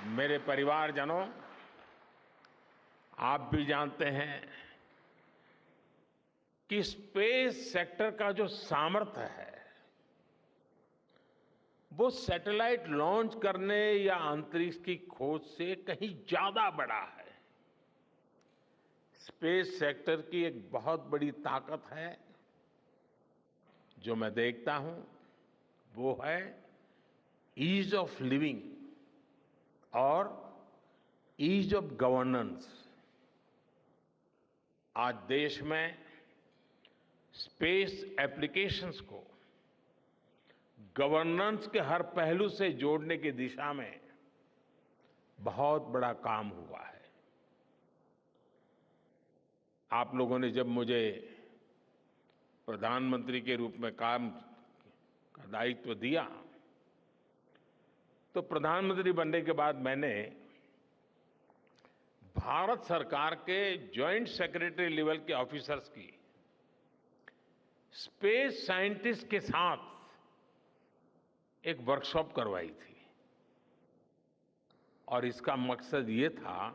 मेरे परिवारजनों, आप भी जानते हैं कि स्पेस सेक्टर का जो सामर्थ्य है वो सैटेलाइट लॉन्च करने या अंतरिक्ष की खोज से कहीं ज्यादा बड़ा है। स्पेस सेक्टर की एक बहुत बड़ी ताकत है जो मैं देखता हूं, वो है ईज ऑफ लिविंग और ईज ऑफ गवर्नेंस। आज देश में स्पेस एप्लीकेशंस को गवर्नेंस के हर पहलू से जोड़ने की दिशा में बहुत बड़ा काम हुआ है। आप लोगों ने जब मुझे प्रधानमंत्री के रूप में काम का दायित्व दिया तो प्रधानमंत्री बनने के बाद मैंने भारत सरकार के जॉइंट सेक्रेटरी लेवल के ऑफिसर्स की स्पेस साइंटिस्ट के साथ एक वर्कशॉप करवाई थी और इसका मकसद ये था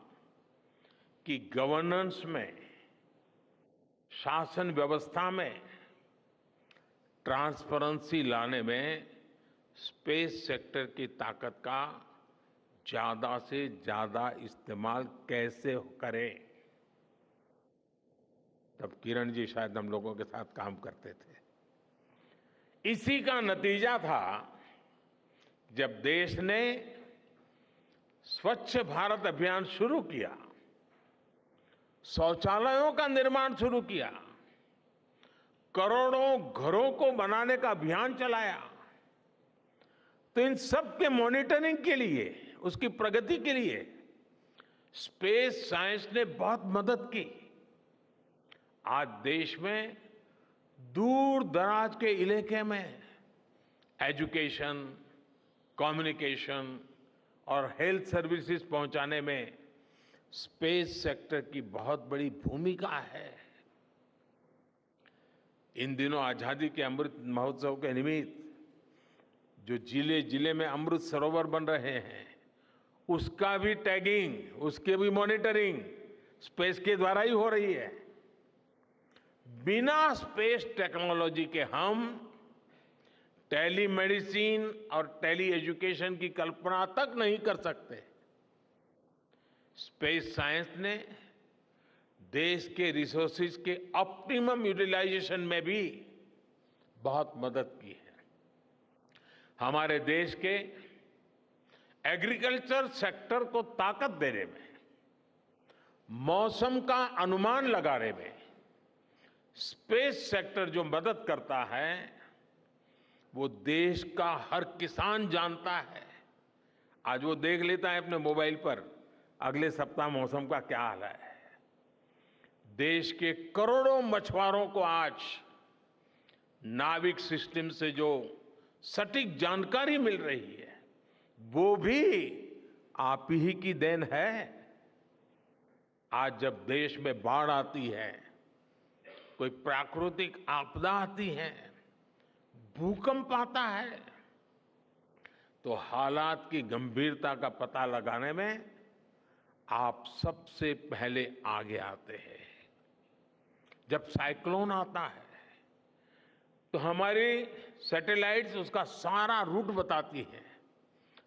कि गवर्नेंस में, शासन व्यवस्था में ट्रांसपेरेंसी लाने में स्पेस सेक्टर की ताकत का ज्यादा से ज्यादा इस्तेमाल कैसे करें। तब किरण जी शायद हम लोगों के साथ काम करते थे। इसी का नतीजा था जब देश ने स्वच्छ भारत अभियान शुरू किया, शौचालयों का निर्माण शुरू किया, करोड़ों घरों को बनाने का अभियान चलाया। तो इन सब के मॉनिटरिंग के लिए, उसकी प्रगति के लिए स्पेस साइंस ने बहुत मदद की। आज देश में दूर दराज के इलाके में एजुकेशन, कम्युनिकेशन और हेल्थ सर्विसेज पहुंचाने में स्पेस सेक्टर की बहुत बड़ी भूमिका है। इन दिनों आजादी के अमृत महोत्सव के निमित्त जो जिले जिले में अमृत सरोवर बन रहे हैं, उसका भी टैगिंग, उसके भी मॉनिटरिंग स्पेस के द्वारा ही हो रही है। बिना स्पेस टेक्नोलॉजी के हम टेलीमेडिसिन और टेली एजुकेशन की कल्पना तक नहीं कर सकते। स्पेस साइंस ने देश के रिसोर्सेज के ऑप्टिमम यूटिलाइजेशन में भी बहुत मदद की है। हमारे देश के एग्रीकल्चर सेक्टर को ताकत देने में, मौसम का अनुमान लगाने में स्पेस सेक्टर जो मदद करता है वो देश का हर किसान जानता है। आज वो देख लेता है अपने मोबाइल पर अगले सप्ताह मौसम का क्या हाल है। देश के करोड़ों मछुआरों को आज नाविक सिस्टम से जो सटीक जानकारी मिल रही है वो भी आप ही की देन है। आज जब देश में बाढ़ आती है, कोई प्राकृतिक आपदा आती है, भूकंप आता है, तो हालात की गंभीरता का पता लगाने में आप सबसे पहले आगे आते हैं। जब साइक्लोन आता है तो हमारी सैटेलाइट्स उसका सारा रूट बताती हैं,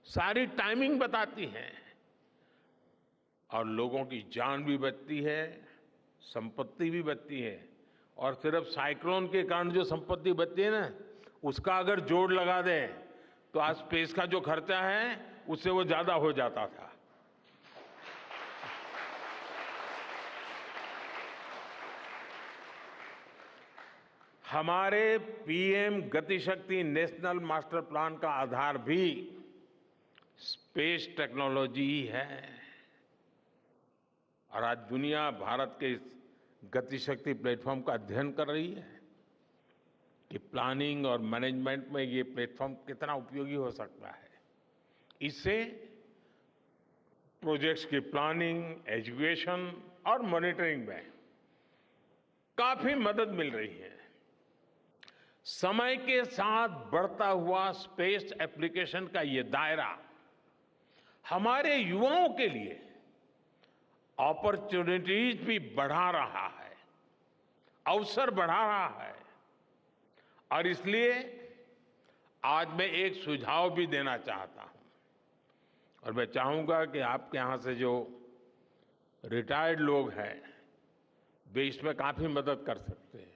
सारी टाइमिंग बताती हैं और लोगों की जान भी बचती है, संपत्ति भी बचती है। और सिर्फ साइक्लोन के कारण जो संपत्ति बचती है ना, उसका अगर जोड़ लगा दें तो आज स्पेस का जो खर्चा है उससे वो ज्यादा हो जाता था। हमारे PM Gatishakti national master plan का आधार भी स्पेस टेक्नोलॉजी ही है। और आज दुनिया भारत के इस गतिशक्ति प्लेटफॉर्म का अध्ययन कर रही है कि प्लानिंग और मैनेजमेंट में ये प्लेटफॉर्म कितना उपयोगी हो सकता है। इससे प्रोजेक्ट्स की प्लानिंग, एजुकेशन और मॉनिटरिंग में काफी मदद मिल रही है। समय के साथ बढ़ता हुआ स्पेस एप्लीकेशन का ये दायरा हमारे युवाओं के लिए अपॉर्चुनिटीज भी बढ़ा रहा है, अवसर बढ़ा रहा है। और इसलिए आज मैं एक सुझाव भी देना चाहता हूं और मैं चाहूंगा कि आपके यहां से जो रिटायर्ड लोग हैं वे इसमें काफी मदद कर सकते हैं।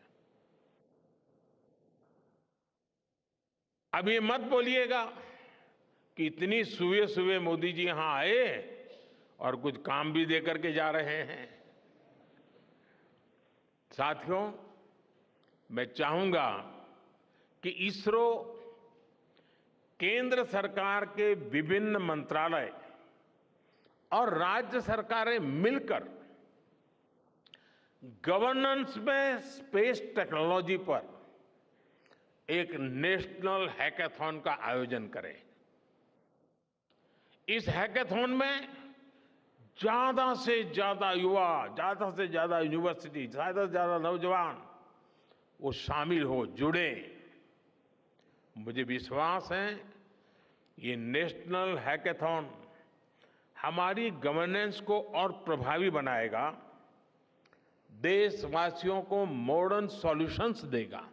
अब ये मत बोलिएगा कि इतनी सुबह सुबह मोदी जी यहां आए और कुछ काम भी दे करके जा रहे हैं। साथियों, मैं चाहूंगा कि इसरो केंद्र सरकार के विभिन्न मंत्रालय और राज्य सरकारें मिलकर गवर्नेंस में स्पेस टेक्नोलॉजी पर एक नेशनल हैकाथॉन का आयोजन करें। इस हैकाथॉन में ज्यादा से ज्यादा युवा, ज्यादा से ज्यादा यूनिवर्सिटी, ज्यादा से ज्यादा नौजवान वो शामिल हो, जुड़े। मुझे विश्वास है ये नेशनल हैकाथॉन हमारी गवर्नेंस को और प्रभावी बनाएगा, देशवासियों को मॉडर्न सॉल्यूशंस देगा